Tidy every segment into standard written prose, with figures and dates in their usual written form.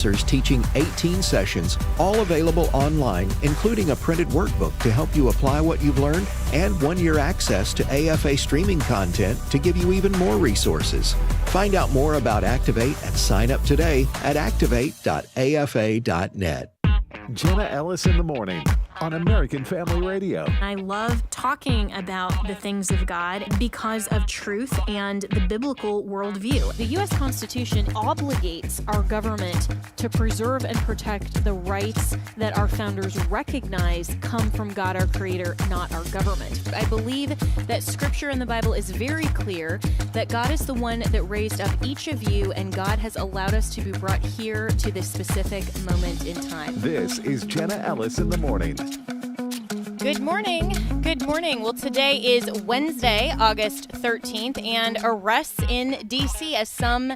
teaching 18 sessions, all available online, including a printed workbook to help you apply what you've learned and 1-year access to AFA streaming content to give you even more resources. Find out more about Activate and sign up today at activate.afa.net. Jenna Ellis in the morning on American Family Radio. I love talking about the things of God because of truth and the biblical worldview. The U.S. Constitution obligates our government to preserve and protect the rights that our founders recognize come from God, our Creator, not our government. I believe that Scripture in the Bible is very clear that God is the one that raised up each of you, and God has allowed us to be brought here to this specific moment in time. This is Jenna Ellis in the morning. Good morning. Good morning. Well, today is Wednesday, August 13th, and arrests in D.C. as some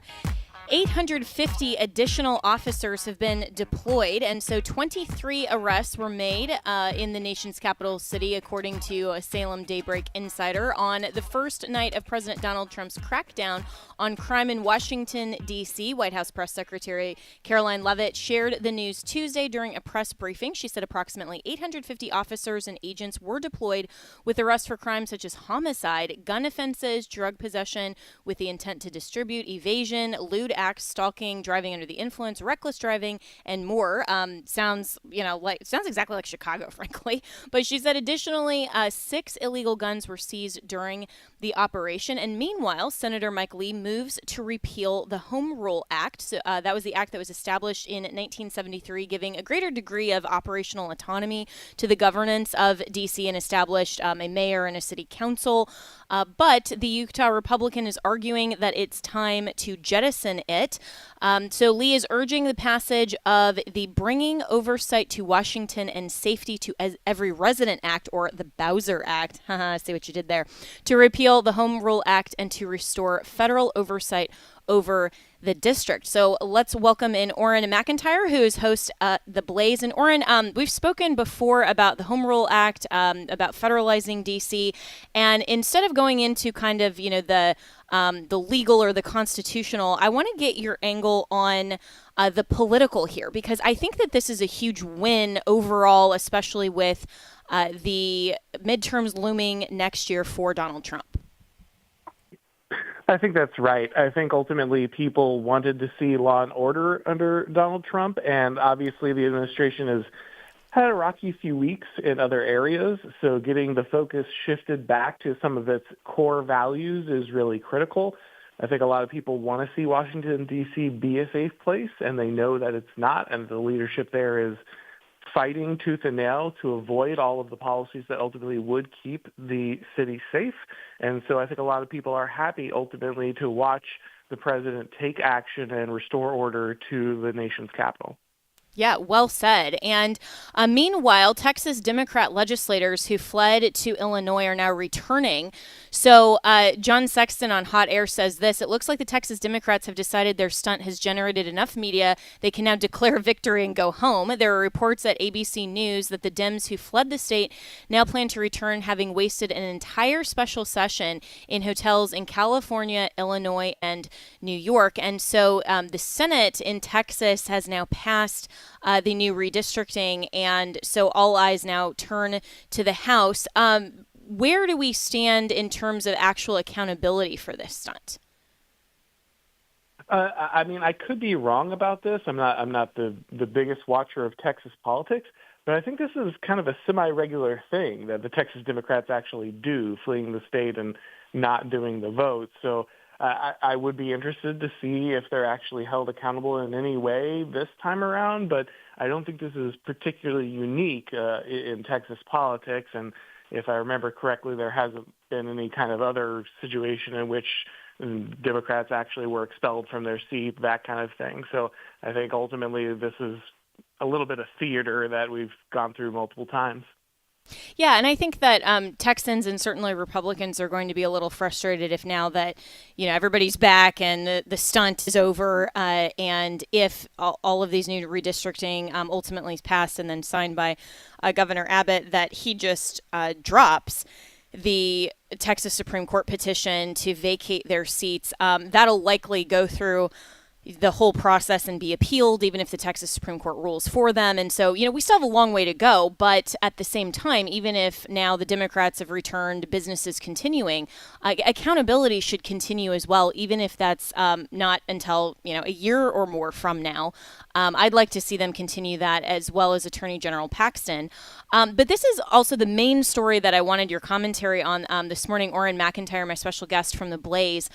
850 additional officers have been deployed, and so 23 arrests were made in the nation's capital city, according to a Salem Daybreak Insider, on the first night of President Donald Trump's crackdown on crime in Washington, D.C. White House Press Secretary Caroline Leavitt shared the news Tuesday during a press briefing. She said approximately 850 officers and agents were deployed with arrests for crimes such as homicide, gun offenses, drug possession with the intent to distribute, evasion, lewd acts, stalking, driving under the influence, reckless driving, and more. Sounds exactly like Chicago, frankly. But she said additionally, 6 illegal guns were seized during the operation. And meanwhile, Senator Mike Lee moves to repeal the Home Rule Act. So, that was the act that was established in 1973, giving a greater degree of operational autonomy to the governance of D.C. and established a mayor and a city council. But the Utah Republican is arguing that it's time to jettison it. So Lee is urging the passage of the Bringing Oversight to Washington and Safety to Every Resident Act, or the Bowser Act. See what you did there. To repeal the Home Rule Act and to restore federal oversight over the district. So let's welcome in Orrin McIntyre, who is host at The Blaze. And Orrin, we've spoken before about the Home Rule Act, about federalizing D.C. And instead of going into kind of, the legal or the constitutional, I want to get your angle on the political here, because I think that this is a huge win overall, especially with the midterms looming next year for Donald Trump. I think that's right. I think ultimately people wanted to see law and order under Donald Trump, and obviously the administration has had a rocky few weeks in other areas, so getting the focus shifted back to some of its core values is really critical. I think a lot of people want to see Washington, D.C. be a safe place, and they know that it's not, and the leadership there is fighting tooth and nail to avoid all of the policies that ultimately would keep the city safe. And so I think a lot of people are happy ultimately to watch the president take action and restore order to the nation's capital. Yeah, well said. And meanwhile, Texas Democrat legislators who fled to Illinois are now returning. So John Sexton on Hot Air says this: it looks like the Texas Democrats have decided their stunt has generated enough media. They can now declare victory and go home. There are reports at ABC News that the Dems who fled the state now plan to return, having wasted an entire special session in hotels in California, Illinois, and New York. And so the Senate in Texas has now passed the new redistricting, and so all eyes now turn to the House. Where do we stand in terms of actual accountability for this stunt? I could be wrong about this. I'm not the biggest watcher of Texas politics, but I think this is kind of a semi-regular thing that the Texas Democrats actually do, fleeing the state and not doing the vote. So I would be interested to see if they're actually held accountable in any way this time around, but I don't think this is particularly unique in Texas politics. And if I remember correctly, there hasn't been any kind of other situation in which Democrats actually were expelled from their seat, that kind of thing. So I think ultimately this is a little bit of theater that we've gone through multiple times. Yeah, and I think that Texans and certainly Republicans are going to be a little frustrated if now that, everybody's back and the stunt is over, and if all of these new redistricting ultimately is passed and then signed by Governor Abbott, that he just drops the Texas Supreme Court petition to vacate their seats. That'll likely go through the whole process and be appealed, even if the Texas Supreme Court rules for them. And so, we still have a long way to go. But at the same time, even if now the Democrats have returned, business is continuing, accountability should continue as well, even if that's not until, a year or more from now. I'd like to see them continue that, as well as Attorney General Paxton. But this is also the main story that I wanted your commentary on this morning. Orrin McIntyre, my special guest from The Blaze.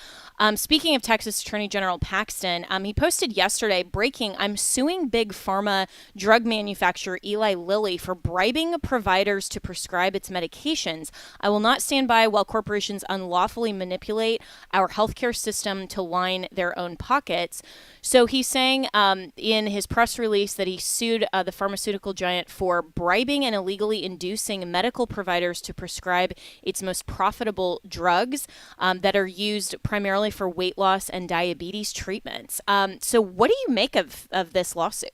Speaking of Texas Attorney General Paxton, he posted yesterday, breaking, I'm suing big pharma drug manufacturer Eli Lilly for bribing providers to prescribe its medications. I will not stand by while corporations unlawfully manipulate our healthcare system to line their own pockets. So he's saying in his press release that he sued the pharmaceutical giant for bribing and illegally inducing medical providers to prescribe its most profitable drugs that are used primarily for weight loss and diabetes treatments. So what do you make of this lawsuit?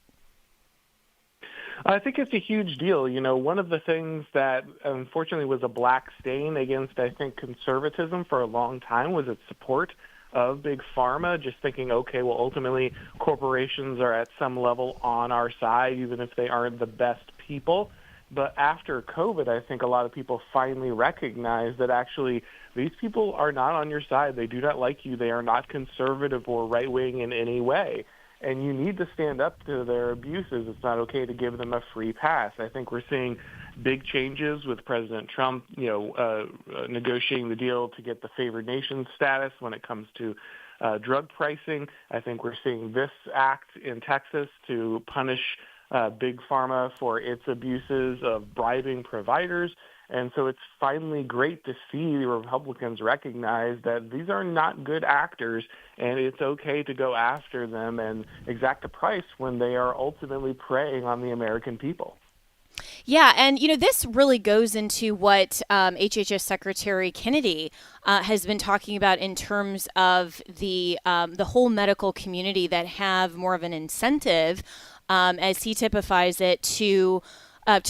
I think it's a huge deal. One of the things that unfortunately was a black stain against, I think, conservatism for a long time was its support of big pharma, just thinking, okay, well, ultimately corporations are at some level on our side, even if they aren't the best people. But after COVID, I think a lot of people finally recognize that actually these people are not on your side. They do not like you. They are not conservative or right-wing in any way. And you need to stand up to their abuses. It's not okay to give them a free pass. I think we're seeing big changes with President Trump, negotiating the deal to get the favored nation status when it comes to drug pricing. I think we're seeing this act in Texas to punish big pharma for its abuses of bribing providers. And so it's finally great to see the Republicans recognize that these are not good actors, and it's okay to go after them and exact a price when they are ultimately preying on the American people. Yeah, and this really goes into what HHS Secretary Kennedy has been talking about in terms of the whole medical community that have more of an incentive, as he typifies it, to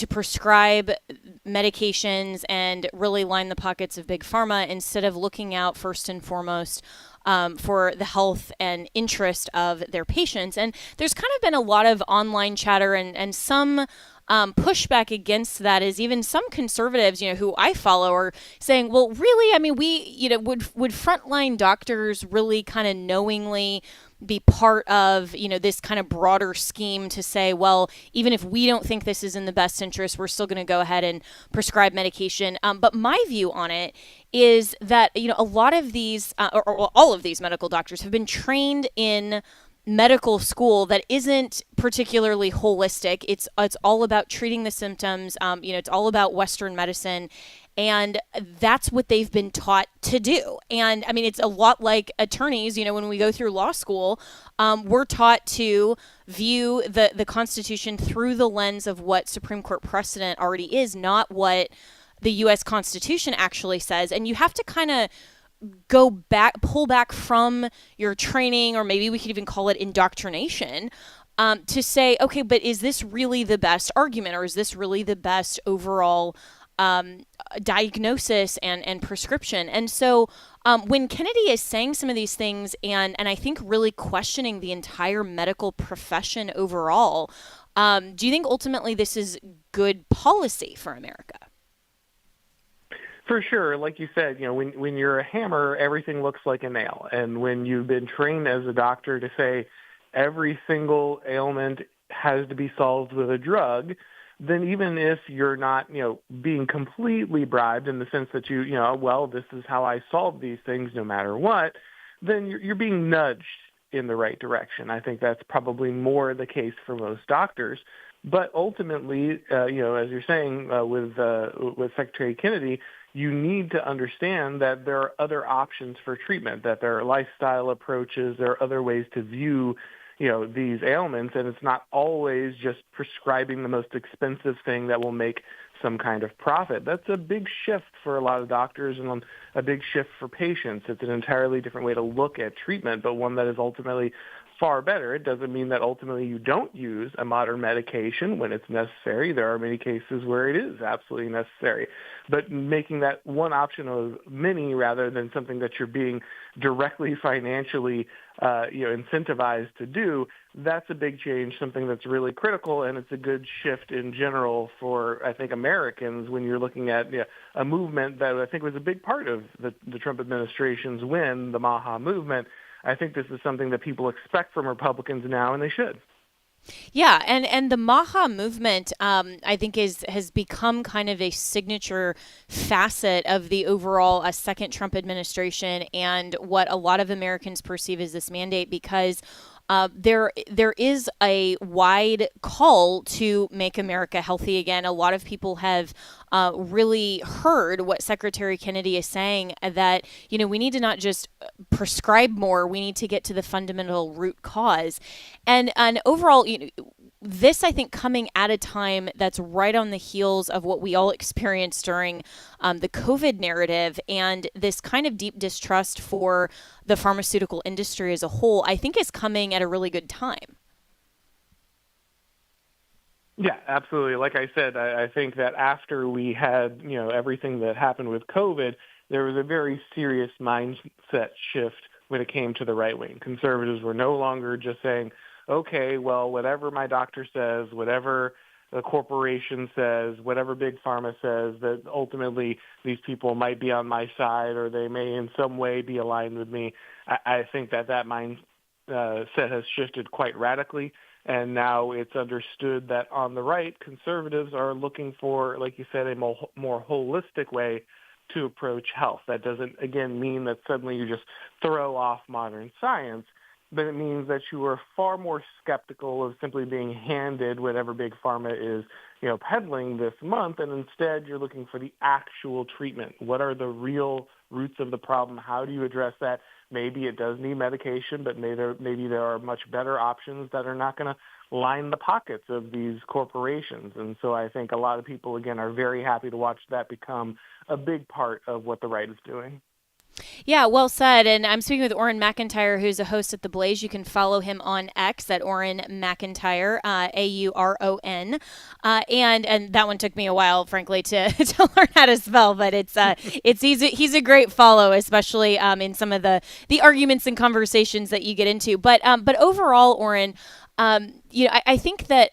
prescribe medications and really line the pockets of big pharma instead of looking out first and foremost for the health and interest of their patients. And there's kind of been a lot of online chatter and some pushback against that is even some conservatives, who I follow are saying, well, really, I mean, would frontline doctors really kind of knowingly be part of, this kind of broader scheme to say, well, even if we don't think this is in the best interest, we're still going to go ahead and prescribe medication. But my view on it is that, a lot of these, or all of these medical doctors have been trained in medical school that isn't particularly holistic. It's all about treating the symptoms. It's all about Western medicine. And that's what they've been taught to do. And I mean, it's a lot like attorneys, when we go through law school, we're taught to view the Constitution through the lens of what Supreme Court precedent already is, not what the U.S. Constitution actually says. And you have to kind of pull back from your training, or maybe we could even call it indoctrination, to say, okay, but is this really the best argument, or is this really the best overall diagnosis and prescription? And so when Kennedy is saying some of these things and I think really questioning the entire medical profession overall, do you think ultimately this is good policy for America? For sure. Like you said, when you're a hammer, everything looks like a nail. And when you've been trained as a doctor to say every single ailment has to be solved with a drug, then even if you're not, being completely bribed in the sense that well, this is how I solve these things no matter what, then you're being nudged in the right direction. I think that's probably more the case for most doctors. But ultimately, as you're saying with Secretary Kennedy, you need to understand that there are other options for treatment, that there are lifestyle approaches, there are other ways to view, these ailments, and it's not always just prescribing the most expensive thing that will make some kind of profit. That's a big shift for a lot of doctors and a big shift for patients. It's an entirely different way to look at treatment, but one that is ultimately far better. It doesn't mean that ultimately you don't use a modern medication when it's necessary. There are many cases where it is absolutely necessary. But making that one option of many rather than something that you're being directly financially incentivized to do, that's a big change, something that's really critical, and it's a good shift in general for, I think, Americans when you're looking at a movement that I think was a big part of the Trump administration's win, the MAHA movement. I think this is something that people expect from Republicans now, and they should. Yeah, and the MAHA movement, I think, has become kind of a signature facet of the overall second Trump administration and what a lot of Americans perceive as this mandate, because there is a wide call to make America healthy again. A lot of people have really heard what Secretary Kennedy is saying, that we need to not just prescribe more, we need to get to the fundamental root cause, and overall, this, I think, coming at a time that's right on the heels of what we all experienced during the COVID narrative, and this kind of deep distrust for the pharmaceutical industry as a whole, I think is coming at a really good time. Yeah, absolutely. Like I said, I think that after we had, everything that happened with COVID, there was a very serious mindset shift when it came to the right wing. Conservatives were no longer just saying, okay, well, whatever my doctor says, whatever the corporation says, whatever Big Pharma says, that ultimately these people might be on my side or they may in some way be aligned with me. I think that mindset has shifted quite radically, and now it's understood that on the right, conservatives are looking for, like you said, a more holistic way to approach health. That doesn't, again, mean that suddenly you just throw off modern science, but it means that you are far more skeptical of simply being handed whatever Big Pharma is, peddling this month, and instead you're looking for the actual treatment. What are the real roots of the problem? How do you address that? Maybe it does need medication, but maybe there are much better options that are not going to line the pockets of these corporations. And so I think a lot of people, again, are very happy to watch that become a big part of what the right is doing. Yeah, well said. And I'm speaking with Orrin McIntyre, who's a host at The Blaze. You can follow him on X at Orrin McIntyre, AURON. And that one took me a while, frankly, to learn how to spell, but it's easy. He's a great follow, especially in some of the arguments and conversations that you get into. But overall, Orrin, I think that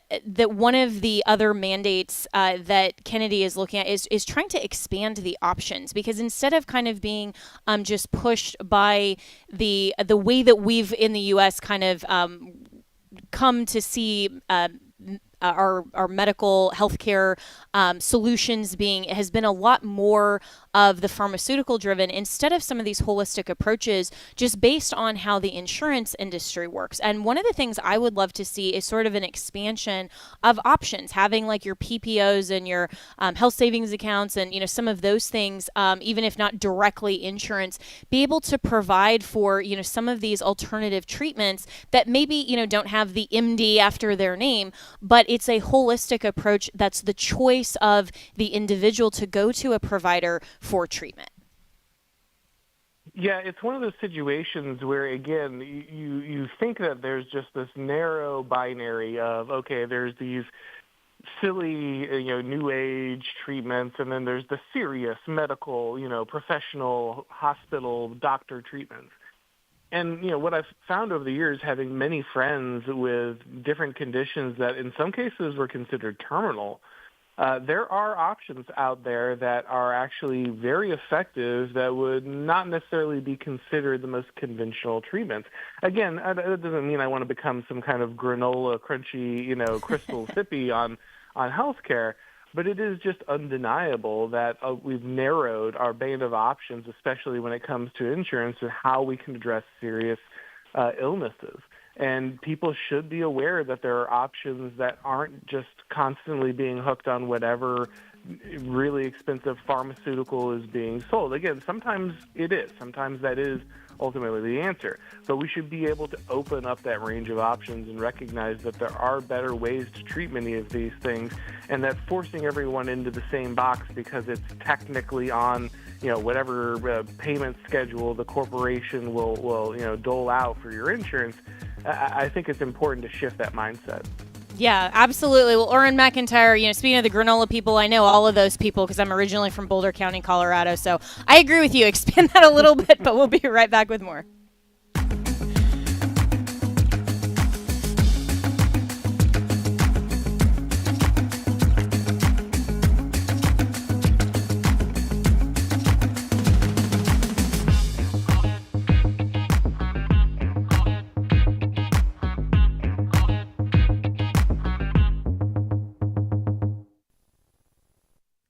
one of the other mandates that Kennedy is looking at is trying to expand the options, because instead of kind of being just pushed by the way that we've in the U.S. kind of come to see our medical healthcare solutions has been a lot more of the pharmaceutical driven instead of some of these holistic approaches just based on how the insurance industry works. And one of the things I would love to see is sort of an expansion of options, having like your PPOs and your health savings accounts and some of those things, even if not directly insurance, be able to provide for some of these alternative treatments that maybe don't have the MD after their name, but it's a holistic approach that's the choice of the individual to go to a provider for treatment. Yeah, it's one of those situations where, again, you think that there's just this narrow binary of, okay, there's these silly, new age treatments, and then there's the serious medical, professional hospital doctor treatments. And, what I've found over the years, having many friends with different conditions that in some cases were considered terminal, there are options out there that are actually very effective that would not necessarily be considered the most conventional treatments. Again, that doesn't mean I want to become some kind of granola, crunchy, crystal sippy on healthcare, but it is just undeniable that we've narrowed our band of options, especially when it comes to insurance and how we can address serious illnesses. And people should be aware that there are options that aren't just constantly being hooked on whatever really expensive pharmaceutical is being sold. Again, sometimes it is. Sometimes that is ultimately the answer. But we should be able to open up that range of options and recognize that there are better ways to treat many of these things, and that forcing everyone into the same box because it's technically on whatever payment schedule the corporation will dole out for your insurance, I think it's important to shift that mindset. Yeah, absolutely. Well, Orrin McIntyre, speaking of the granola people, I know all of those people because I'm originally from Boulder County, Colorado. So I agree with you. Expand that a little bit, but we'll be right back with more.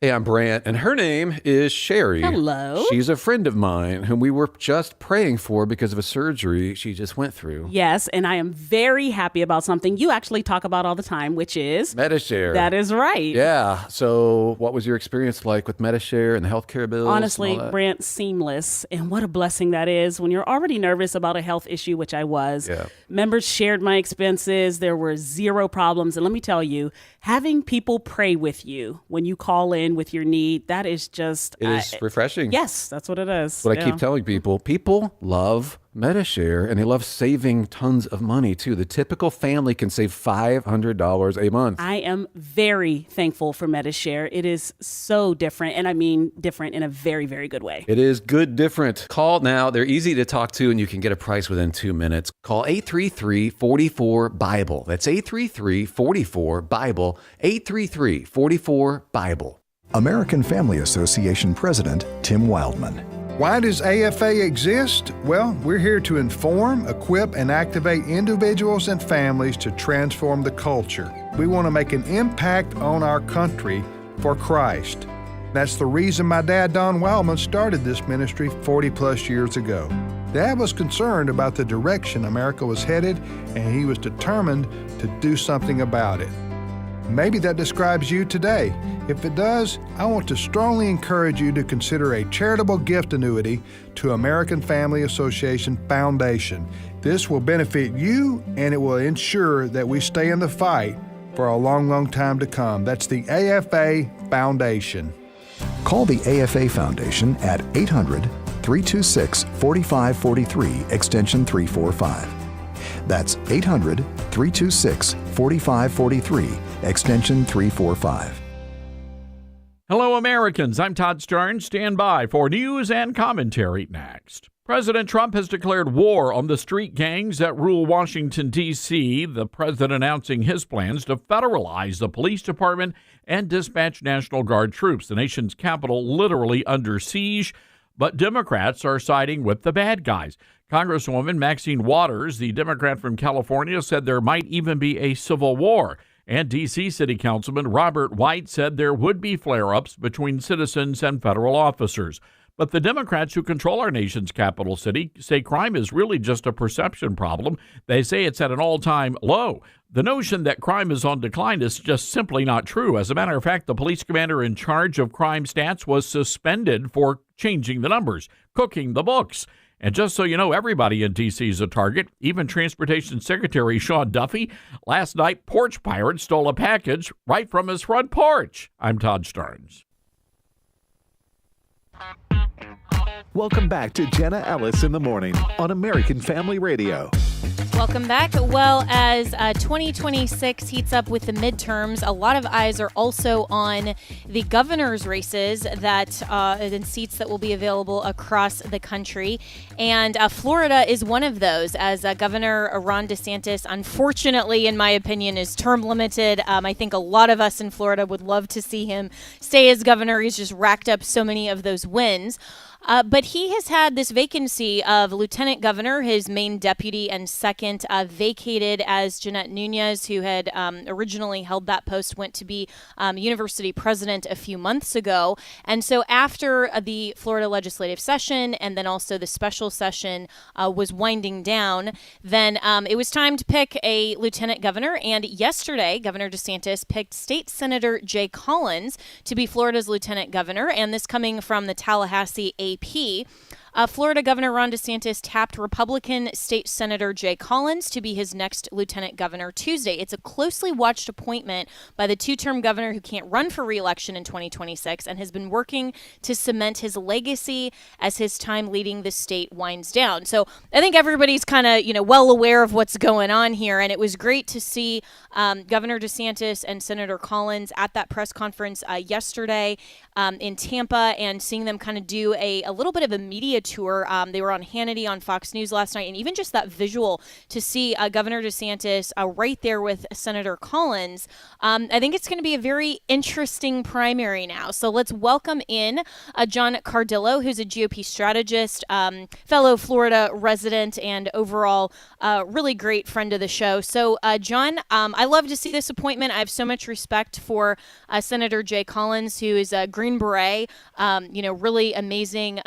Hey, I'm Brant, and her name is Sherry. Hello. She's a friend of mine whom we were just praying for because of a surgery she just went through. Yes, and I am very happy about something you actually talk about all the time, which is Medishare. That is right. Yeah. So what was your experience like with Medishare and the healthcare bills? Honestly, Brant, seamless. And what a blessing that is when you're already nervous about a health issue, which I was. Yeah. Members shared my expenses. There were zero problems. And let me tell you, having people pray with you when you call in with your need, that is just... It is refreshing. Yes, that's what it is. What I keep telling people, people love Medishare, and they love saving tons of money, too. The typical family can save $500 a month. I am very thankful for Medishare. It is so different, and I mean different in a very, very good way. It is good different. Call now. They're easy to talk to, and you can get a price within 2 minutes. Call 833-44-BIBLE. That's 833-44-BIBLE, 833-44-BIBLE. American Family Association President Tim Wildman. Why does AFA exist? Well, we're here to inform, equip, and activate individuals and families to transform the culture. We want to make an impact on our country for Christ. That's the reason my dad, Don Wildman, started this ministry 40 plus years ago. Dad was concerned about the direction America was headed, and he was determined to do something about it. Maybe that describes you today. If it does, I want to strongly encourage you to consider a charitable gift annuity to American Family Association Foundation. This will benefit you, and it will ensure that we stay in the fight for a long, long time to come. That's the AFA Foundation. Call the AFA Foundation at 800-326-4543, extension 345. That's 800-326-4543, extension 345. Hello, Americans. I'm Todd Starnes. Stand by for news and commentary next. President Trump has declared war on the street gangs that rule Washington, D.C., the president announcing his plans to federalize the police department and dispatch National Guard troops. The nation's capital literally under siege, but Democrats are siding with the bad guys. Congresswoman Maxine Waters, the Democrat from California, said there might even be a civil war. And D.C. City Councilman Robert White said there would be flare-ups between citizens and federal officers. But the Democrats who control our nation's capital city say crime is really just a perception problem. They say it's at an all-time low. The notion that crime is on decline is just simply not true. As a matter of fact, the police commander in charge of crime stats was suspended for changing the numbers, cooking the books. And just so you know, everybody in D.C. is a target, even Transportation Secretary Sean Duffy. Last night, porch pirates stole a package right from his front porch. I'm Todd Starnes. Welcome back to Jenna Ellis in the Morning on American Family Radio. Welcome back. Well, as 2026 heats up with the midterms, a lot of eyes are also on the governor's races that and seats that will be available across the country. And Florida is one of those, as Governor Ron DeSantis, unfortunately, in my opinion, is term limited. I think a lot of us in Florida would love to see him stay as governor. He's just racked up so many of those wins. But he has had this vacancy of lieutenant governor, his main deputy and second, vacated as Jeanette Nunez, who had originally held that post, went to be university president a few months ago. And so after the Florida legislative session and then also the special session was winding down, then it was time to pick a lieutenant governor. And yesterday, Governor DeSantis picked State Senator Jay Collins to be Florida's lieutenant governor. And this coming from the Tallahassee AP. Florida Governor Ron DeSantis tapped Republican State Senator Jay Collins to be his next lieutenant governor Tuesday. It's a closely watched appointment by the two-term governor who can't run for re-election in 2026 and has been working to cement his legacy as his time leading the state winds down. So I think everybody's kind of, well aware of what's going on here, and it was great to see Governor DeSantis and Senator Collins at that press conference yesterday in Tampa, and seeing them kind of do a little bit of a media tour. They were on Hannity on Fox News last night, and even just that visual to see Governor DeSantis right there with Senator Collins. I think it's going to be a very interesting primary now. So let's welcome in John Cardillo, who's a GOP strategist, fellow Florida resident, and overall really great friend of the show. So, John, I love to see this appointment. I have so much respect for Senator Jay Collins, who is a Green Beret, really amazing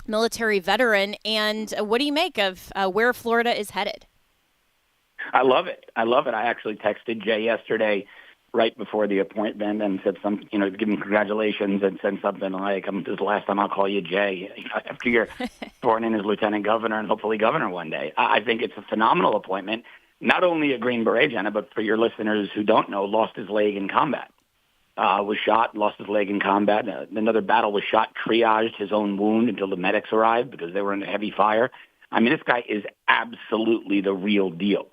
military veteran. And what do you make of where Florida is headed? I love it. I actually texted Jay yesterday right before the appointment and said give him congratulations and said something like, "This is the last time I'll call you Jay," after you're sworn in as lieutenant governor and hopefully governor one day. I think it's a phenomenal appointment. Not only a Green Beret, Jenna, but for your listeners who don't know, lost his leg in combat. Was shot, lost his leg in combat. Another battle was shot, triaged his own wound until the medics arrived because they were under heavy fire. I mean, this guy is absolutely the real deal.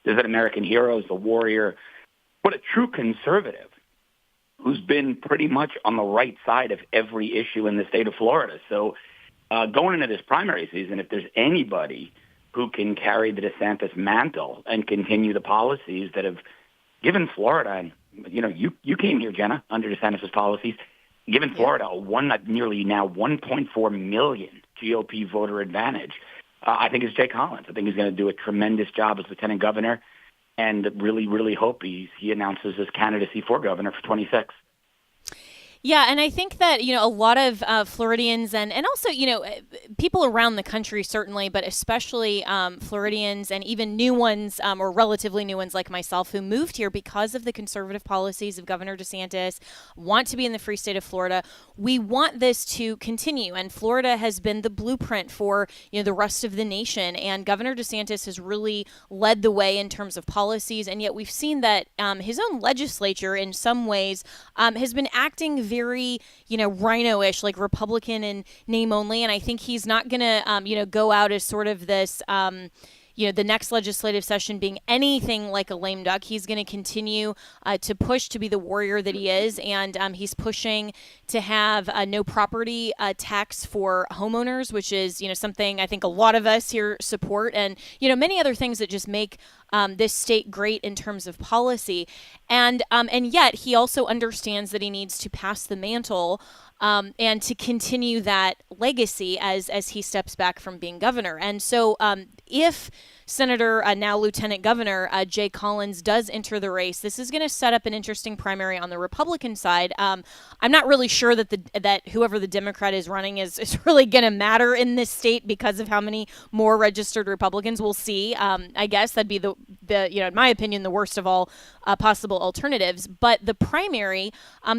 This is an American hero, he's a warrior, but a true conservative who's been pretty much on the right side of every issue in the state of Florida. So going into this primary season, if there's anybody who can carry the DeSantis mantle and continue the policies that have given Florida, and you came here, Jenna, under DeSantis' policies, given Florida nearly now 1.4 million GOP voter advantage. I think it's Jay Collins. I think he's going to do a tremendous job as lieutenant governor, and really, really hope he announces his candidacy for governor for 26. Yeah, and I think that, a lot of Floridians and also, people around the country certainly, but especially Floridians and even new ones or relatively new ones like myself who moved here because of the conservative policies of Governor DeSantis, want to be in the free state of Florida. We want this to continue, and Florida has been the blueprint for, the rest of the nation, and Governor DeSantis has really led the way in terms of policies, and yet we've seen that his own legislature in some ways has been acting very, rhino-ish, like Republican in name only. And I think he's not going to, go out as sort of this, the next legislative session being anything like a lame duck. He's going to continue to push to be the warrior that he is. And he's pushing to have no property tax for homeowners, which is, something I think a lot of us here support. And, many other things that just make this state great in terms of policy. And yet he also understands that he needs to pass the mantle and to continue that legacy as he steps back from being governor. And so if Senator, now Lieutenant Governor Jay Collins does enter the race, this is going to set up an interesting primary on the Republican side. I'm not really sure that whoever the Democrat is running is really going to matter in this state because of how many more registered Republicans. We'll see. I guess that'd be the in my opinion, the worst of all possible alternatives. But the primary,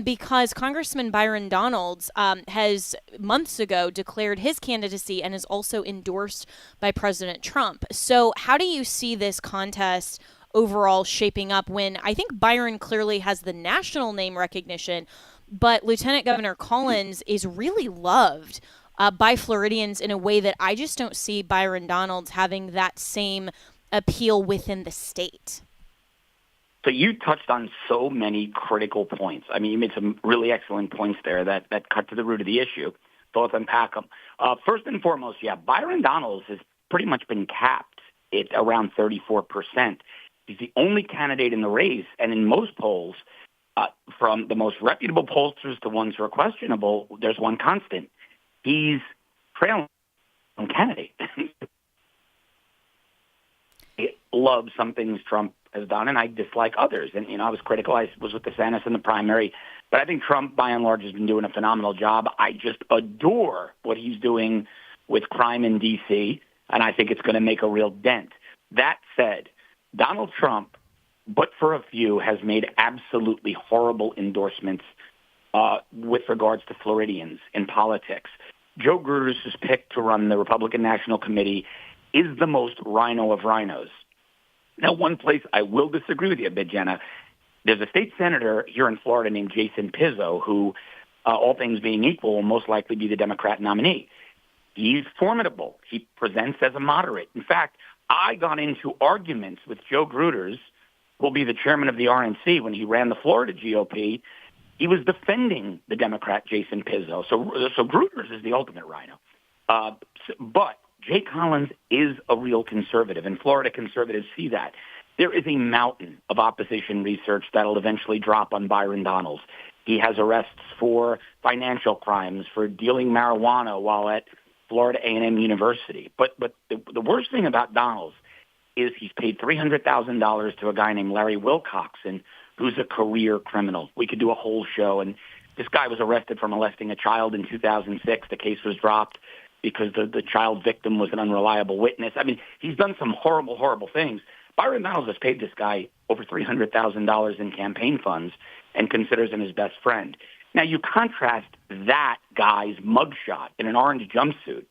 because Congressman Byron Donalds has months ago declared his candidacy and is also endorsed by President Trump. So how do you see this contest overall shaping up when I think Byron clearly has the national name recognition, but Lieutenant Governor Collins is really loved by Floridians in a way that I just don't see Byron Donalds having that same appeal within the state? So you touched on so many critical points. I mean, you made some really excellent points there that cut to the root of the issue. So let's unpack them. First and foremost, Byron Donalds has pretty much been capped at around 34%. He's the only candidate in the race, and in most polls, from the most reputable pollsters to ones who are questionable, there's one constant. He's trailing one candidate. I love some things Trump has done, and I dislike others. And, I was critical. I was with DeSantis in the primary. But I think Trump, by and large, has been doing a phenomenal job. I just adore what he's doing with crime in D.C., and I think it's going to make a real dent. That said, Donald Trump, but for a few, has made absolutely horrible endorsements with regards to Floridians in politics. Joe Gruder's pick to run the Republican National Committee is the most rhino of rhinos. Now, one place I will disagree with you a bit, Jenna, there's a state senator here in Florida named Jason Pizzo who, all things being equal, will most likely be the Democrat nominee. He's formidable. He presents as a moderate. In fact, I got into arguments with Joe Gruters, who will be the chairman of the RNC, when he ran the Florida GOP. He was defending the Democrat Jason Pizzo. So Gruters is the ultimate rhino. But Jay Collins is a real conservative, and Florida conservatives see that. There is a mountain of opposition research that'll eventually drop on Byron Donalds. He has arrests for financial crimes, for dealing marijuana while at Florida A&M University. But the worst thing about Donalds is he's paid $300,000 to a guy named Larry Wilcoxon, who's a career criminal. We could do a whole show. And this guy was arrested for molesting a child in 2006. The case was dropped because the child victim was an unreliable witness. I mean, he's done some horrible, horrible things. Byron Donalds has paid this guy over $300,000 in campaign funds and considers him his best friend. Now, you contrast that guy's mugshot in an orange jumpsuit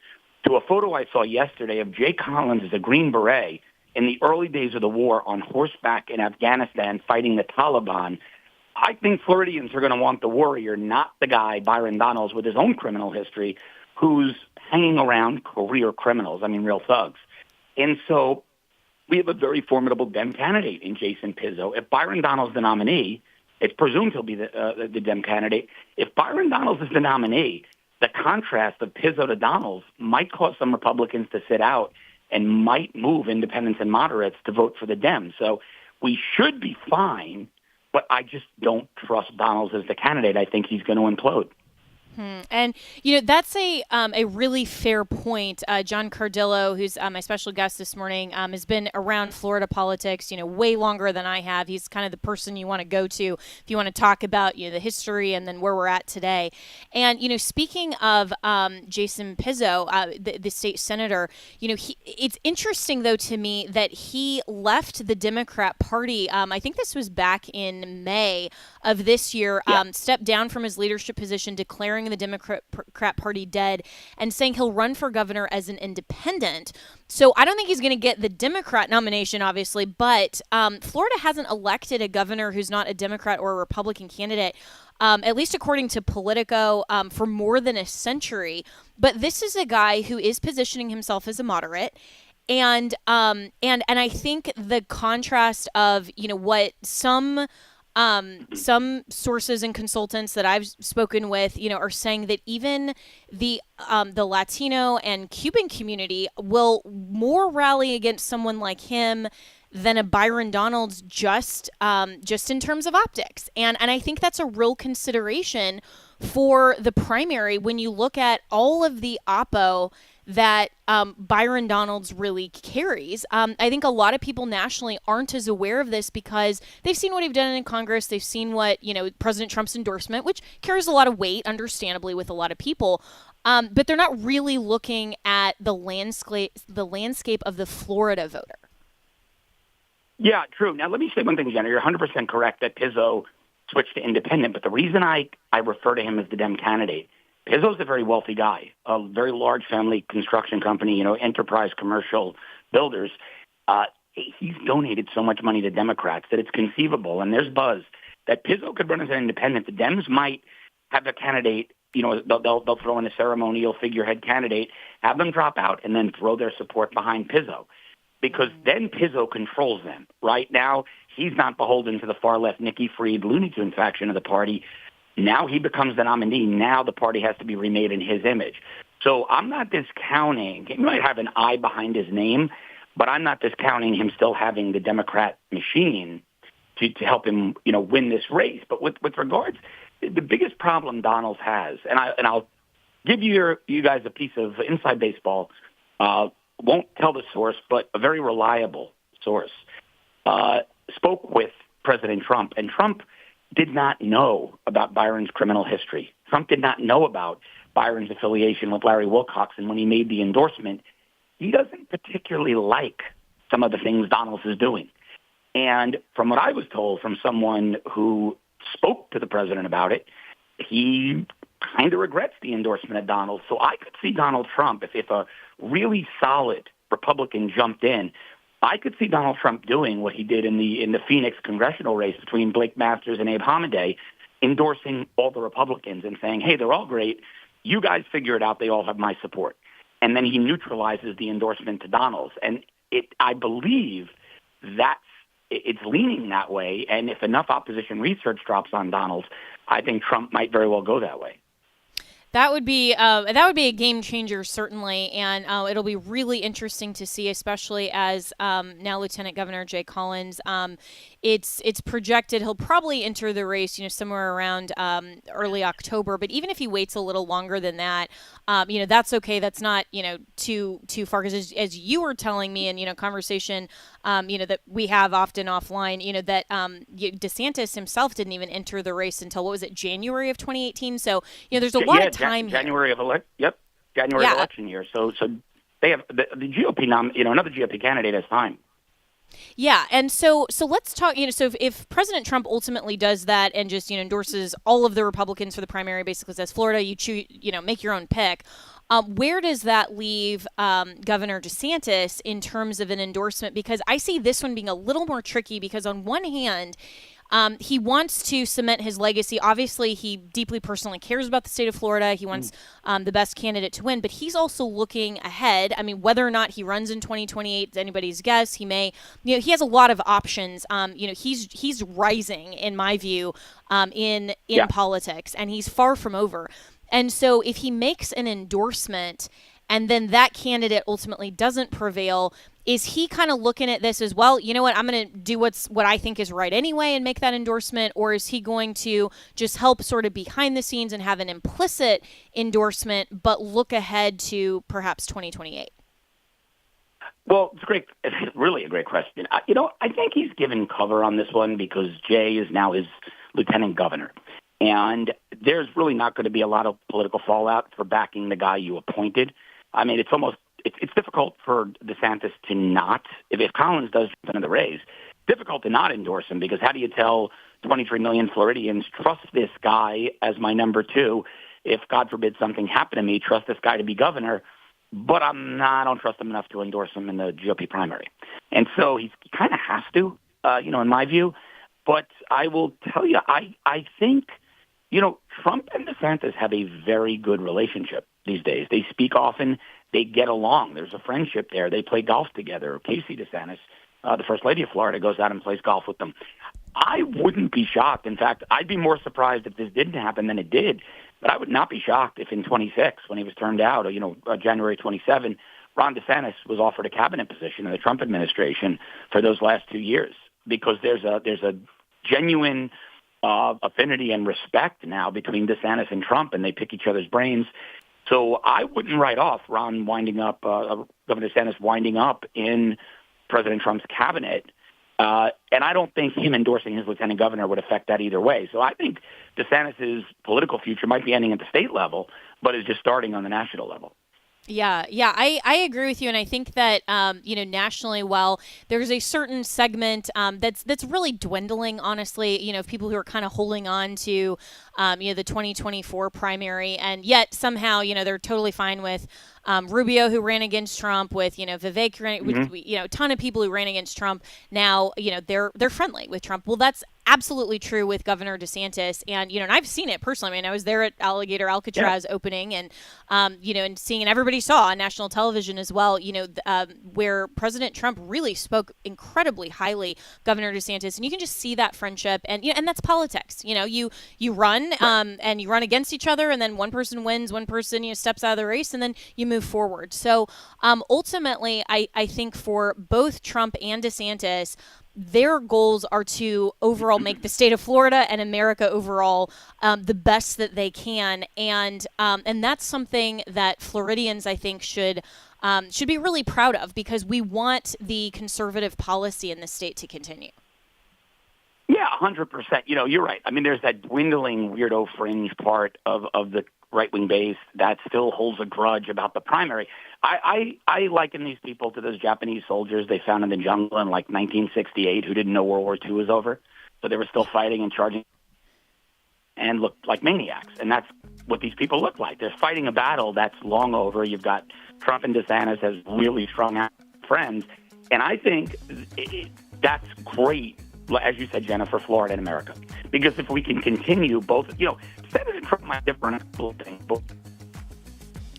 to a photo I saw yesterday of Jay Collins as a Green Beret in the early days of the war on horseback in Afghanistan fighting the Taliban. I think Floridians are going to want the warrior, not the guy, Byron Donalds, with his own criminal history, who's hanging around career criminals, I mean, real thugs. And so we have a very formidable Dem candidate in Jason Pizzo. If Byron Donalds is the nominee, it's presumed he'll be the Dem candidate. If Byron Donalds is the nominee, the contrast of Pizzo to Donalds might cause some Republicans to sit out and might move independents and moderates to vote for the Dems. So we should be fine, but I just don't trust Donalds as the candidate. I think he's going to implode. And, that's a really fair point. John Cardillo, who's my special guest this morning, has been around Florida politics, way longer than I have. He's kind of the person you want to go to if you want to talk about, the history and then where we're at today. And, speaking of Jason Pizzo, the state senator, it's interesting, though, to me that he left the Democrat Party. I think this was back in May of this year, stepped down from his leadership position, declaring the Democrat Party dead, and saying he'll run for governor as an independent. So I don't think he's going to get the Democrat nomination, obviously, but Florida hasn't elected a governor who's not a Democrat or a Republican candidate, at least according to Politico, for more than a century. But this is a guy who is positioning himself as a moderate. And I think the contrast of, what some sources and consultants that I've spoken with, are saying that even the Latino and Cuban community will more rally against someone like him than a Byron Donalds, just in terms of optics. And I think that's a real consideration for the primary when you look at all of the oppo that Byron Donalds really carries. I think a lot of people nationally aren't as aware of this because they've seen what he's done in Congress. They've seen what, President Trump's endorsement, which carries a lot of weight, understandably, with a lot of people. But they're not really looking at the landscape of the Florida voter. Yeah, true. Now, let me say one thing, Jenna. You're 100% correct that Pizzo switched to independent. But the reason I refer to him as the Dem candidate, Pizzo's a very wealthy guy, a very large family construction company, enterprise commercial builders. He's donated so much money to Democrats that it's conceivable, and there's buzz, that Pizzo could run as an independent. The Dems might have a candidate, they'll throw in a ceremonial figurehead candidate, have them drop out, and then throw their support behind Pizzo. Because then Pizzo controls them. Right now, he's not beholden to the far-left Nikki Fried Looney Tunes faction of the party. Now he becomes the nominee. Now the party has to be remade in his image. So I'm not discounting. He might have an I behind his name, but I'm not discounting him still having the Democrat machine to help him, win this race. But with regards, the biggest problem Donalds has, and I'll give you guys a piece of inside baseball. Won't tell the source, but a very reliable source spoke with President Trump, and Trump did not know about Byron's criminal history. Trump did not know about Byron's affiliation with Larry Wilcoxon when he made the endorsement. He doesn't particularly like some of the things Donalds is doing. And from what I was told from someone who spoke to the president about it, he kind of regrets the endorsement of Donald. So I could see Donald Trump, if a really solid Republican jumped in, I could see Donald Trump doing what he did in the Phoenix congressional race between Blake Masters and Abe Hamadeh, endorsing all the Republicans and saying, hey, they're all great. You guys figure it out. They all have my support. And then he neutralizes the endorsement to Donald's. And I believe it's leaning that way. And if enough opposition research drops on Donald's, I think Trump might very well go that way. That would be a game changer, certainly, and it'll be really interesting to see, especially as now Lieutenant Governor Jay Collins. It's projected he'll probably enter the race, somewhere around early October. But even if he waits a little longer than that, that's okay. That's not too far, because as you were telling me in conversation, that we have often offline, that DeSantis himself didn't even enter the race until what was it, January of 2018. So there's a lot of time. January of election year. So they have the GOP another GOP candidate has time. Yeah, and so let's talk. So if President Trump ultimately does that and just endorses all of the Republicans for the primary, basically says Florida, you choose, make your own pick. Where does that leave Governor DeSantis in terms of an endorsement? Because I see this one being a little more tricky, because on one hand, he wants to cement his legacy. Obviously, he deeply personally cares about the state of Florida. He wants the best candidate to win, but he's also looking ahead. I mean, whether or not he runs in 2028 is anybody's guess. He may, he has a lot of options. He's rising, in my view, in politics, and he's far from over. And so if he makes an endorsement and then that candidate ultimately doesn't prevail, is he kind of looking at this as, well, you know what, I'm going to do what I think is right anyway and make that endorsement? Or is he going to just help sort of behind the scenes and have an implicit endorsement but look ahead to perhaps 2028? Well, it's really a great question. I think he's given cover on this one because Jay is now his lieutenant governor. And there's really not going to be a lot of political fallout for backing the guy you appointed. I mean, it's difficult for DeSantis to not, if Collins does jump into the race, difficult to not endorse him, because how do you tell 23 million Floridians, trust this guy as my number two? If, God forbid, something happened to me, trust this guy to be governor, but I don't trust him enough to endorse him in the GOP primary. And so he kind of has to, in my view. But I will tell you, I think, Trump and DeSantis have a very good relationship these days. They speak often. They get along. There's a friendship there. They play golf together. Casey DeSantis, the First Lady of Florida, goes out and plays golf with them. I wouldn't be shocked. In fact, I'd be more surprised if this didn't happen than it did. But I would not be shocked if in 26, when he was turned out, or, January 27, Ron DeSantis was offered a cabinet position in the Trump administration for those last 2 years, because there's a genuine affinity and respect now between DeSantis and Trump, and they pick each other's brains. So I wouldn't write off Ron Governor DeSantis winding up in President Trump's cabinet. And I don't think him endorsing his lieutenant governor would affect that either way. So I think DeSantis' political future might be ending at the state level, but is just starting on the national level. Yeah, I agree with you, and I think that nationally, while there's a certain segment that's really dwindling, honestly, of people who are kind of holding on to the 2024 primary, and yet somehow they're totally fine with Rubio, who ran against Trump, with Vivek, a ton of people who ran against Trump. Now they're friendly with Trump. Well, that's absolutely true with Governor DeSantis, and and I've seen it personally. I mean, I was there at Alligator Alcatraz opening, and and seeing, and everybody saw on national television as well, where President Trump really spoke incredibly highly of Governor DeSantis, and you can just see that friendship, and and that's politics. You run and you run against each other, and then one person wins, one person steps out of the race, and then you move forward. So ultimately, I think for both Trump and DeSantis, their goals are to overall make the state of Florida and America overall the best that they can, and that's something that Floridians, I think, should be really proud of, because we want the conservative policy in the state to continue. Yeah, 100%. You're right. I mean, there's that dwindling weirdo fringe part of the right-wing base that still holds a grudge about the primary. I liken these people to those Japanese soldiers they found in the jungle in 1968 who didn't know World War II was over. So they were still fighting and charging. and look like maniacs. And that's what these people look like. They're fighting a battle that's long over. You've got Trump and DeSantis as really strong friends. And I think that's great, as you said, Jenna, for Florida and America. Because if we can continue both, Senator Trump might differ on a couple of things.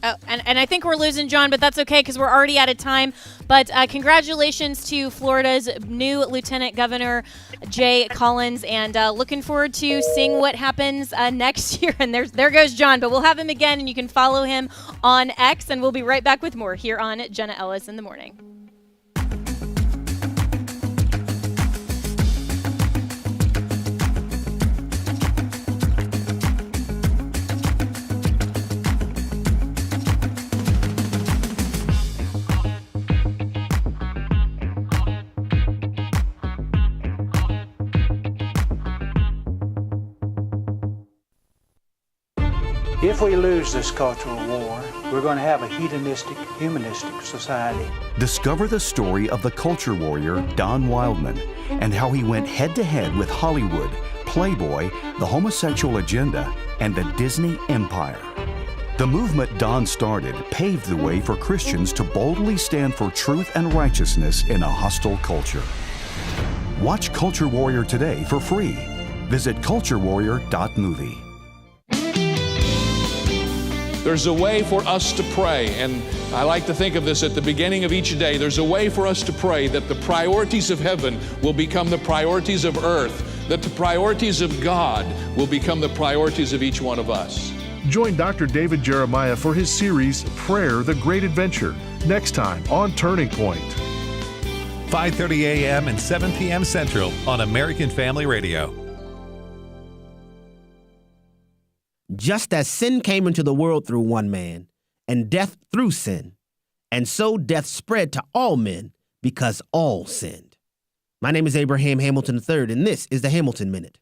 Oh, and I think we're losing John, but that's okay because we're already out of time. But congratulations to Florida's new Lieutenant Governor, Jay Collins, and looking forward to seeing what happens next year. And there goes John, but we'll have him again, and you can follow him on X, and we'll be right back with more here on Jenna Ellis in the Morning. If we lose this cultural war, we're going to have a hedonistic, humanistic society. Discover the story of the culture warrior Don Wildman and how he went head-to-head with Hollywood, Playboy, the homosexual agenda, and the Disney empire. The movement Don started paved the way for Christians to boldly stand for truth and righteousness in a hostile culture. Watch Culture Warrior today for free. Visit culturewarrior.movie. There's a way for us to pray, and I like to think of this at the beginning of each day. There's a way for us to pray that the priorities of heaven will become the priorities of earth, that the priorities of God will become the priorities of each one of us. Join Dr. David Jeremiah for his series, Prayer, the Great Adventure, next time on Turning Point. 5:30 a.m. and 7 p.m. Central on American Family Radio. Just as sin came into the world through one man, and death through sin, and so death spread to all men because all sinned. My name is Abraham Hamilton III, and this is the Hamilton Minute.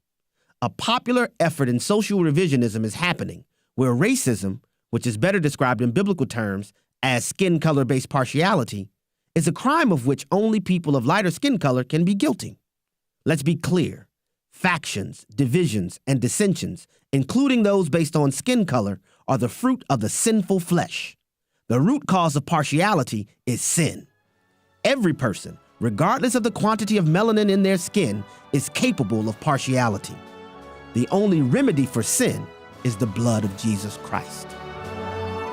A popular effort in social revisionism is happening, where racism, which is better described in biblical terms as skin color-based partiality, is a crime of which only people of lighter skin color can be guilty. Let's be clear. Factions, divisions, and dissensions, including those based on skin color, are the fruit of the sinful flesh. The root cause of partiality is sin. Every person, regardless of the quantity of melanin in their skin, is capable of partiality. The only remedy for sin is the blood of Jesus Christ.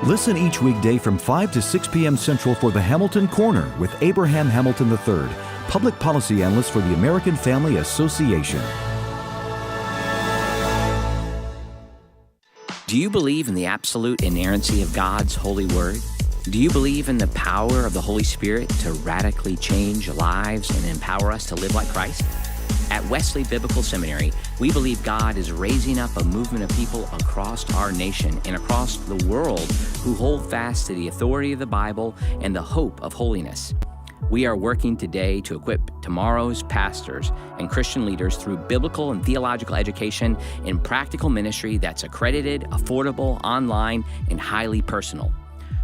Listen each weekday from 5 to 6 p.m. Central for the Hamilton Corner with Abraham Hamilton III, public policy analyst for the American Family Association. Do you believe in the absolute inerrancy of God's holy word? Do you believe in the power of the Holy Spirit to radically change lives and empower us to live like Christ? At Wesley Biblical Seminary, we believe God is raising up a movement of people across our nation and across the world who hold fast to the authority of the Bible and the hope of holiness. We are working today to equip tomorrow's pastors and Christian leaders through biblical and theological education in practical ministry that's accredited, affordable, online, and highly personal.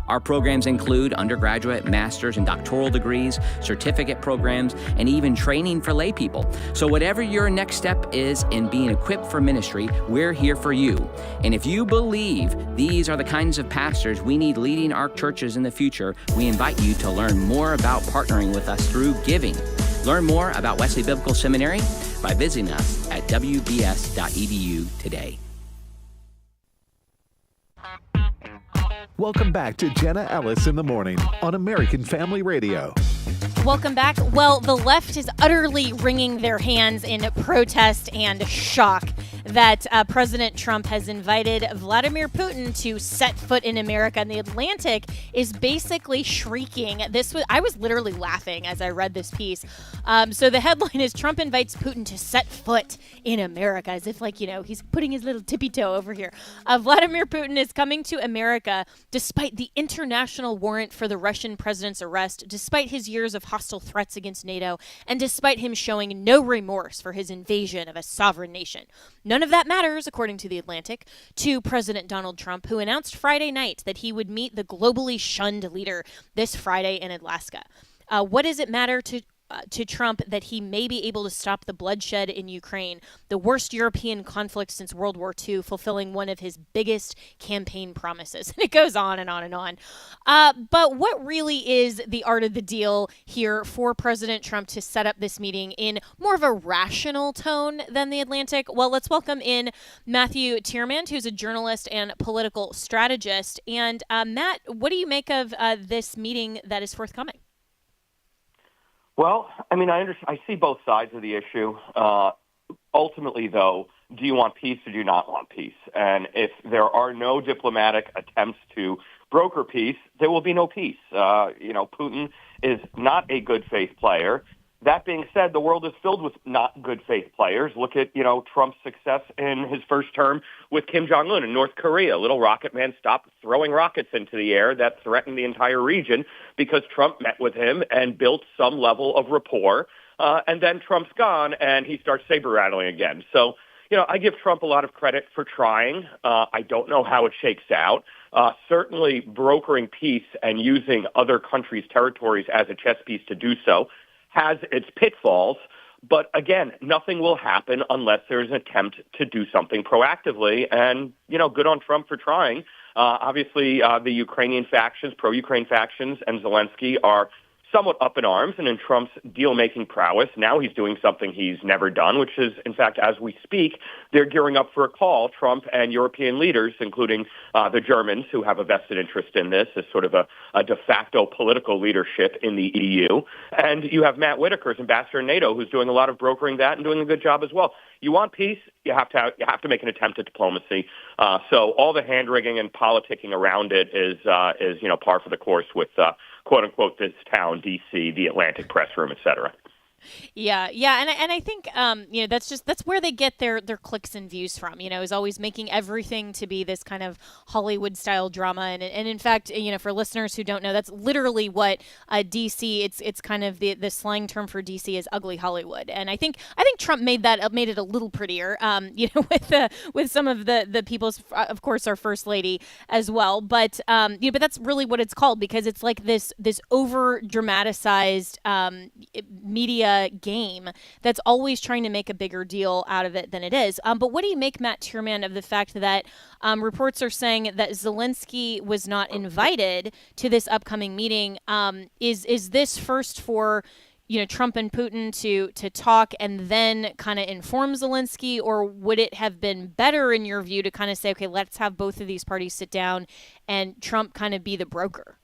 Our programs include undergraduate, master's, and doctoral degrees, certificate programs, and even training for lay people. So whatever your next step is in being equipped for ministry, we're here for you. And if you believe these are the kinds of pastors we need leading our churches in the future, we invite you to learn more about partnering with us through giving. Learn more about Wesley Biblical Seminary by visiting us at wbs.edu today. Welcome back to Jenna Ellis in the Morning on American Family Radio. Welcome back. Well, the left is utterly wringing their hands in protest and shock that President Trump has invited Vladimir Putin to set foot in America. And The Atlantic is basically shrieking. I was literally laughing as I read this piece. So the headline is Trump invites Putin to set foot in America, as if he's putting his little tippy toe over here. Vladimir Putin is coming to America despite the international warrant for the Russian president's arrest, despite his years of hostile threats against NATO, and despite him showing no remorse for his invasion of a sovereign nation. None of that matters, according to The Atlantic, to President Donald Trump, who announced Friday night that he would meet the globally shunned leader this Friday in Alaska. What does it matter to to Trump that he may be able to stop the bloodshed in Ukraine, the worst European conflict since World War II, fulfilling one of his biggest campaign promises. And it goes on and on and on. But what really is the art of the deal here for President Trump to set up this meeting in more of a rational tone than The Atlantic? Well, let's welcome in Matthew Tierman, who's a journalist and political strategist. And Matt, what do you make of this meeting that is forthcoming? Well, I mean, I see both sides of the issue. Ultimately, though, do you want peace or do you not want peace? And if there are no diplomatic attempts to broker peace, there will be no peace. Putin is not a good faith player. That being said, the world is filled with not good faith players. Look at, Trump's success in his first term with Kim Jong-un in North Korea. Little rocket man stopped throwing rockets into the air that threatened the entire region because Trump met with him and built some level of rapport. And then Trump's gone and he starts saber rattling again. So, I give Trump a lot of credit for trying. I don't know how it shakes out. Certainly brokering peace and using other countries' territories as a chess piece to do so has its pitfalls, but again, nothing will happen unless there's an attempt to do something proactively. And, good on Trump for trying. Obviously, the Ukrainian factions, pro-Ukraine factions, and Zelensky are somewhat up in arms, and in Trump's deal-making prowess, now he's doing something he's never done, which is, in fact, as we speak, they're gearing up for a call, Trump and European leaders, including the Germans, who have a vested interest in this, as sort of a de facto political leadership in the EU. And you have Matt Whitaker, as ambassador in NATO, who's doing a lot of brokering that and doing a good job as well. You want peace, you have to make an attempt at diplomacy. So all the hand-wringing and politicking around it is par for the course with quote unquote this town, D.C., the Atlantic press room, et cetera. Yeah, and I think that's where they get their clicks and views from. Is always making everything to be this kind of Hollywood style drama, and in fact, for listeners who don't know, that's literally what DC. It's kind of the slang term for DC is ugly Hollywood, and I think Trump made it a little prettier. With some of the people's, of course, our first lady as well, but but that's really what it's called, because it's like this over dramatized media game that's always trying to make a bigger deal out of it than it is. But what do you make, Matt Tierman, of the fact that reports are saying that Zelensky was not invited to this upcoming meeting? Is this first for Trump and Putin to talk and then kind of inform Zelensky, or would it have been better in your view to kind of say, okay, let's have both of these parties sit down and Trump kind of be the broker?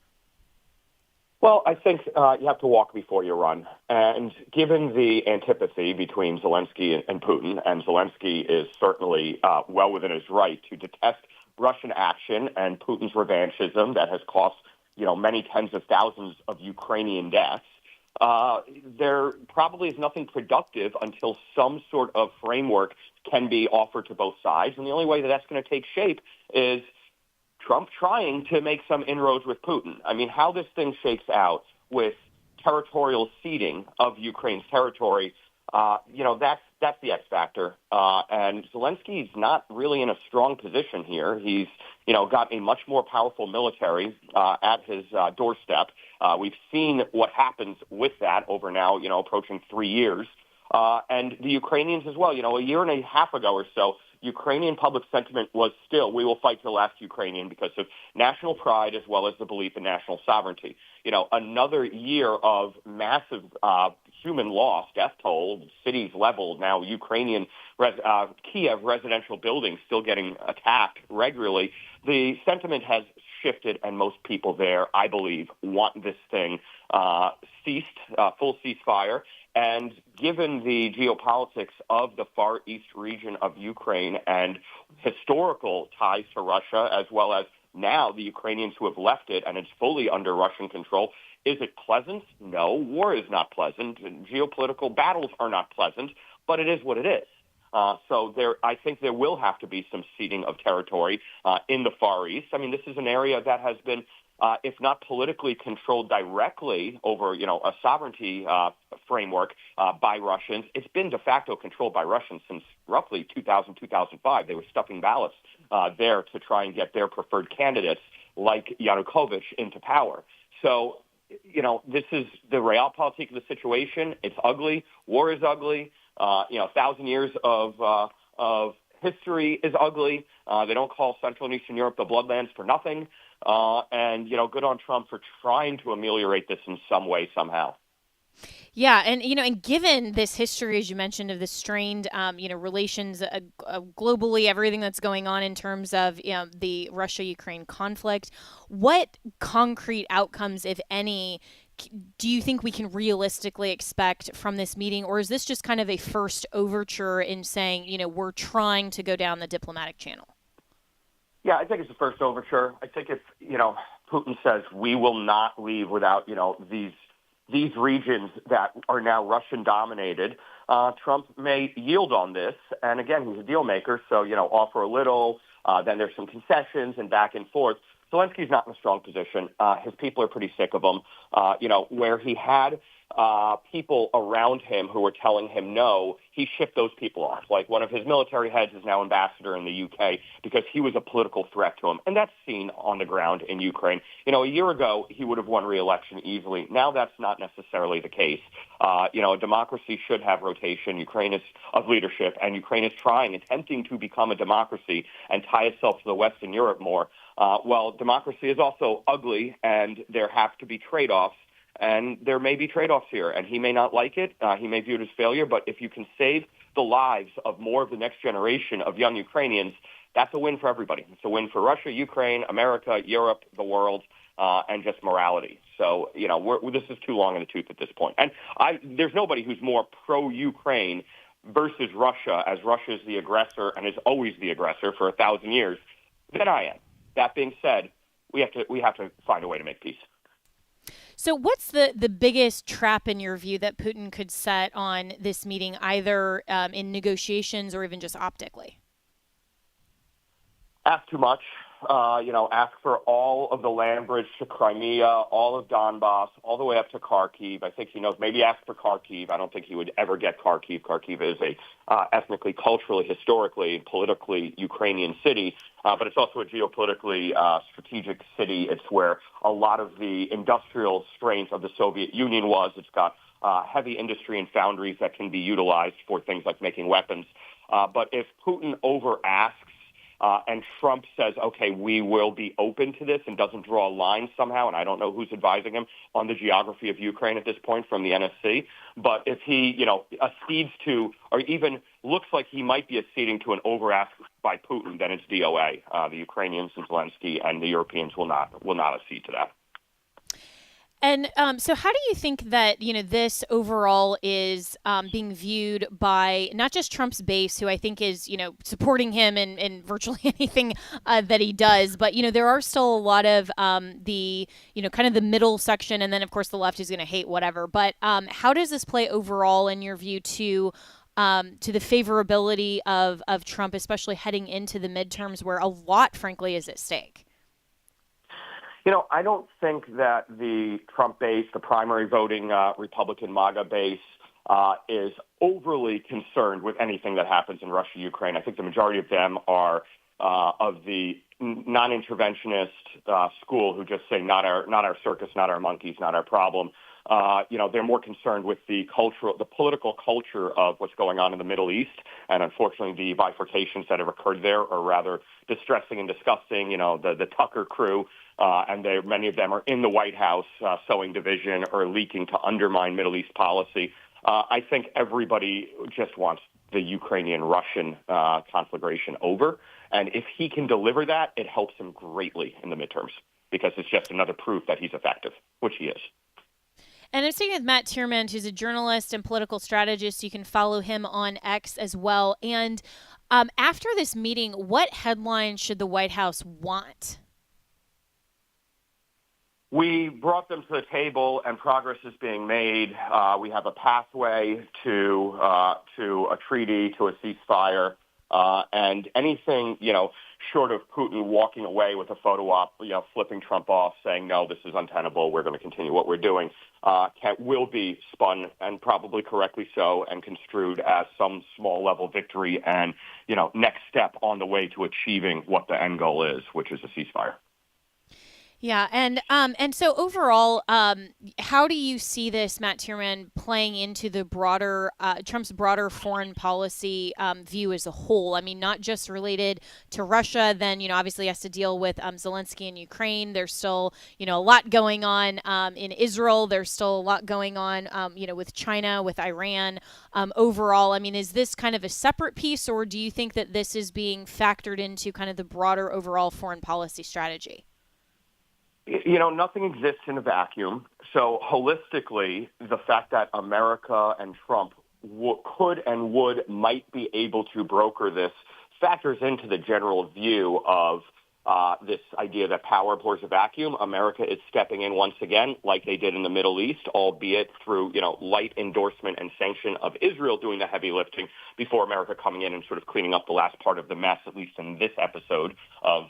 Well, I think you have to walk before you run. And given the antipathy between Zelensky and Putin, and Zelensky is certainly well within his right to detest Russian action and Putin's revanchism that has cost, many tens of thousands of Ukrainian deaths, there probably is nothing productive until some sort of framework can be offered to both sides. And the only way that that's going to take shape is Trump trying to make some inroads with Putin. I mean, how this thing shakes out with territorial ceding of Ukraine's territory, that's the X factor. And Zelensky's not really in a strong position here. He's, got a much more powerful military at his doorstep. We've seen what happens with that over now, approaching 3 years. And the Ukrainians as well. A year and a half ago or so, Ukrainian public sentiment was still, we will fight to the last Ukrainian, because of national pride as well as the belief in national sovereignty. Another year of massive human loss, death toll, cities leveled, now Ukrainian Kiev residential buildings still getting attacked regularly. The sentiment has shifted, and most people there, I believe, want this thing ceased, full ceasefire. And given the geopolitics of the Far East region of Ukraine and historical ties to Russia, as well as now the Ukrainians who have left it and it's fully under Russian control, is it pleasant? No, war is not pleasant. Geopolitical battles are not pleasant, but it is what it is. So I think there will have to be some ceding of territory in the Far East. I mean, this is an area that has been, if not politically controlled directly over, a sovereignty framework by Russians, it's been de facto controlled by Russians since roughly 2000, 2005. They were stuffing ballots there to try and get their preferred candidates like Yanukovych into power. So this is the realpolitik of the situation. It's ugly. War is ugly. 1,000 years of history is ugly. They don't call Central and Eastern Europe the bloodlands for nothing. And good on Trump for trying to ameliorate this in some way, somehow. Yeah, and given this history, as you mentioned, of the strained, relations globally, everything that's going on in terms of the Russia-Ukraine conflict, what concrete outcomes, if any, do you think we can realistically expect from this meeting, or is this just kind of a first overture in saying, we're trying to go down the diplomatic channel? Yeah, I think it's the first overture. I think if Putin says we will not leave without these regions that are now Russian-dominated, Trump may yield on this. And again, he's a deal maker, so, offer a little, then there's some concessions and back and forth. Zelensky's not in a strong position. His people are pretty sick of him. Where he had people around him who were telling him no, he shipped those people off. Like one of his military heads is now ambassador in the UK because he was a political threat to him. And that's seen on the ground in Ukraine. A year ago, he would have won re-election easily. Now that's not necessarily the case. A democracy should have rotation. Ukraine is of leadership, and Ukraine is attempting to become a democracy and tie itself to the West and Europe more. Well, democracy is also ugly, and there have to be trade-offs. And there may be trade-offs here, and he may not like it. He may view it as failure. But if you can save the lives of more of the next generation of young Ukrainians, that's a win for everybody. It's a win for Russia, Ukraine, America, Europe, the world, and just morality. So, this is too long in the tooth at this point. And there's nobody who's more pro-Ukraine versus Russia, as Russia is the aggressor and is always the aggressor for 1,000 years, than I am. That being said, we have to find a way to make peace. So what's the biggest trap in your view that Putin could set on this meeting, either in negotiations or even just optically? Ask too much. Ask for all of the land bridge to Crimea, all of Donbass, all the way up to Kharkiv. I think he knows. Maybe ask for Kharkiv. I don't think he would ever get Kharkiv. Kharkiv is a ethnically, culturally, historically, politically Ukrainian city, but it's also a geopolitically strategic city. It's where a lot of the industrial strength of the Soviet Union was. It's got heavy industry and foundries that can be utilized for things like making weapons. But if Putin over-asks, and Trump says, okay, we will be open to this and doesn't draw a line somehow, and I don't know who's advising him on the geography of Ukraine at this point from the NSC, but if he, accedes to, or even looks like he might be acceding to an over-ask by Putin, then it's DOA. The Ukrainians and Zelensky and the Europeans will not accede to that. And so how do you think that, this overall is being viewed by not just Trump's base, who I think is, supporting him in virtually anything that he does, but, there are still a lot of the, kind of the middle section, and then, of course, the left is going to hate whatever. But how does this play overall, in your view, to the favorability of Trump, especially heading into the midterms where a lot, frankly, is at stake? I don't think that the Trump base, the primary voting Republican MAGA base, is overly concerned with anything that happens in Russia, Ukraine. I think the majority of them are of the non-interventionist school who just say, not our circus, not our monkeys, not our problem. They're more concerned with the political culture of what's going on in the Middle East. And unfortunately, the bifurcations that have occurred there are rather distressing and disgusting. The Tucker crew, and many of them are in the White House sowing division or leaking to undermine Middle East policy. I think everybody just wants the Ukrainian-Russian conflagration over. And if he can deliver that, it helps him greatly in the midterms because it's just another proof that he's effective, which he is. And I'm speaking with Matt Tierman, who's a journalist and political strategist. You can follow him on X as well. And after this meeting, what headlines should the White House want? We brought them to the table, and progress is being made. We have a pathway to a treaty, to a ceasefire, and anything short of Putin walking away with a photo op, flipping Trump off, saying no, this is untenable, we're going to continue what we're doing, will be spun, and probably correctly so, and construed as some small level victory and next step on the way to achieving what the end goal is, which is a ceasefire. Yeah, and so overall, how do you see this, Matt Tierman, playing into the broader Trump's broader foreign policy view as a whole? I mean, not just related to Russia. Then obviously has to deal with Zelensky in Ukraine. There's still a lot going on in Israel. There's still a lot going on with China, with Iran. Overall, I mean, is this kind of a separate piece, or do you think that this is being factored into kind of the broader overall foreign policy strategy? Nothing exists in a vacuum. So holistically, the fact that America and Trump might be able to broker this factors into the general view of this idea that power abhors a vacuum. America is stepping in once again, like they did in the Middle East, albeit through, light endorsement and sanction of Israel doing the heavy lifting before America coming in and sort of cleaning up the last part of the mess, at least in this episode of,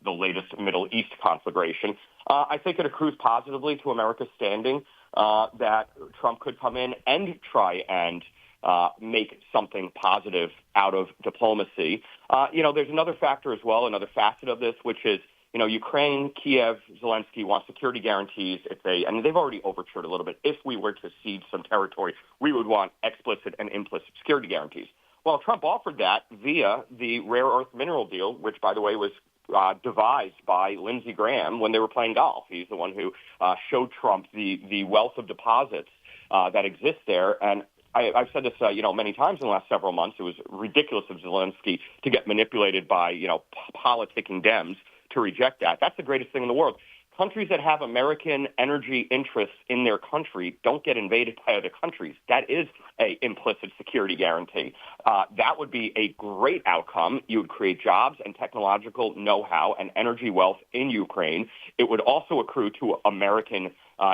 the latest Middle East conflagration. I think it accrues positively to America's standing that Trump could come in and try and make something positive out of diplomacy. There's another factor as well, another facet of this, which is, Ukraine, Kiev, Zelensky want security guarantees. And they've already overtured a little bit. If we were to cede some territory, we would want explicit and implicit security guarantees. Well, Trump offered that via the rare earth mineral deal, which, by the way, was devised by Lindsey Graham when they were playing golf. He's the one who showed Trump the wealth of deposits that exist there. And I've said this, many times in the last several months. It was ridiculous of Zelensky to get manipulated by, politicking Dems to reject that. That's the greatest thing in the world. Countries that have American energy interests in their country don't get invaded by other countries. That is an implicit security guarantee. That would be a great outcome. You would create jobs and technological know-how and energy wealth in Ukraine. It would also accrue to American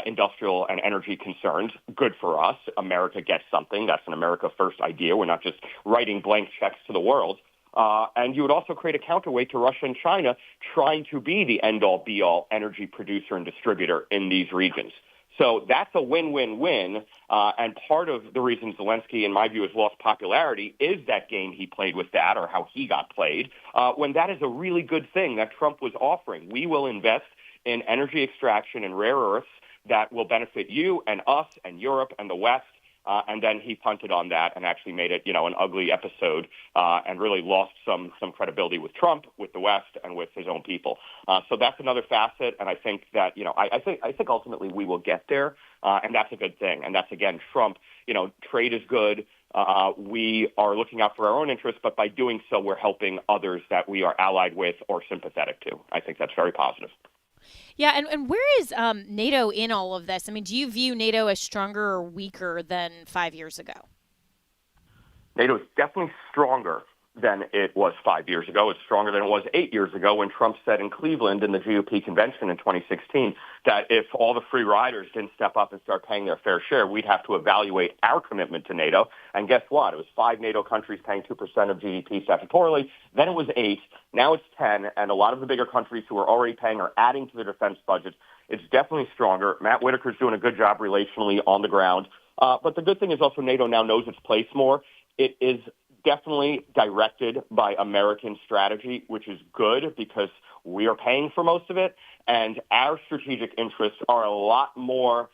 industrial and energy concerns. Good for us. America gets something. That's an America First idea. We're not just writing blank checks to the world. And you would also create a counterweight to Russia and China trying to be the end-all, be-all energy producer and distributor in these regions. So that's a win-win-win. And part of the reason Zelensky, in my view, has lost popularity is that game he played with that, or how he got played, when that is a really good thing that Trump was offering. We will invest in energy extraction and rare earths that will benefit you and us and Europe and the West. And then he punted on that and actually made it, an ugly episode and really lost some credibility with Trump, with the West, and with his own people. So that's another facet. And I think that, I think ultimately we will get there. And that's a good thing. And that's, again, Trump, trade is good. We are looking out for our own interests, but by doing so, we're helping others that we are allied with or sympathetic to. I think that's very positive. Yeah, and where is NATO in all of this? I mean, do you view NATO as stronger or weaker than 5 years ago? NATO is definitely stronger than it was 5 years ago. It's stronger than it was 8 years ago when Trump said in Cleveland in the GOP convention in 2016 that if all the free riders didn't step up and start paying their fair share, we'd have to evaluate our commitment to NATO. And guess what? It was 5 NATO countries paying 2% of GDP statutorily. Then it was 8. Now it's 10. And a lot of the bigger countries who are already paying are adding to their defense budgets. It's definitely stronger. Matt Whitaker's doing a good job relationally on the ground. But the good thing is also NATO now knows its place more. It is definitely directed by American strategy, which is good because we are paying for most of it. And our strategic interests are a lot more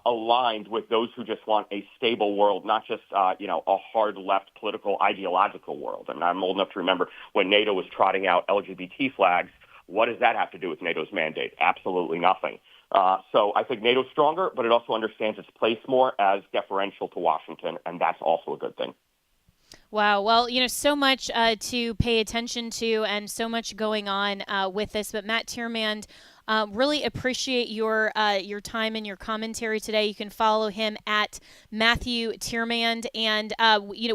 aligned with those who just want a stable world, not just, a hard left political ideological world. And I'm old enough to remember when NATO was trotting out LGBT flags. What does that have to do with NATO's mandate? Absolutely nothing. So I think NATO's stronger, but it also understands its place more as deferential to Washington, and that's also a good thing. Wow. Well, so much to pay attention to and so much going on with this. But Matt Tierman, really appreciate your time and your commentary today. You can follow him at Matthew Tierman. And,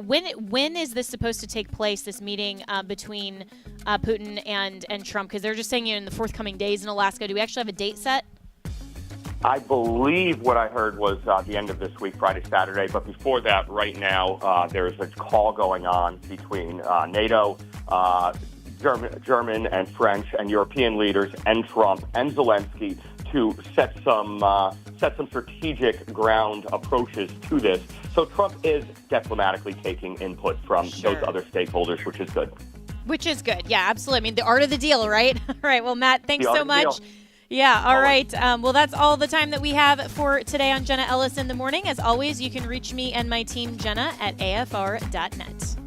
when is this supposed to take place, this meeting between Putin and Trump? Because they're just saying in the forthcoming days in Alaska. Do we actually have a date set? I believe what I heard was the end of this week, Friday, Saturday. But before that, right now, there's a call going on between NATO, German and French and European leaders and Trump and Zelensky to set some strategic ground approaches to this. So Trump is diplomatically taking input from those other stakeholders, which is good. Which is good. Yeah, absolutely. I mean, the art of the deal, right? All right. Well, Matt, thanks so much. Yeah, all right. Well, that's all the time that we have for today on Jenna Ellis in the Morning. As always, you can reach me and my team, Jenna, at afr.net.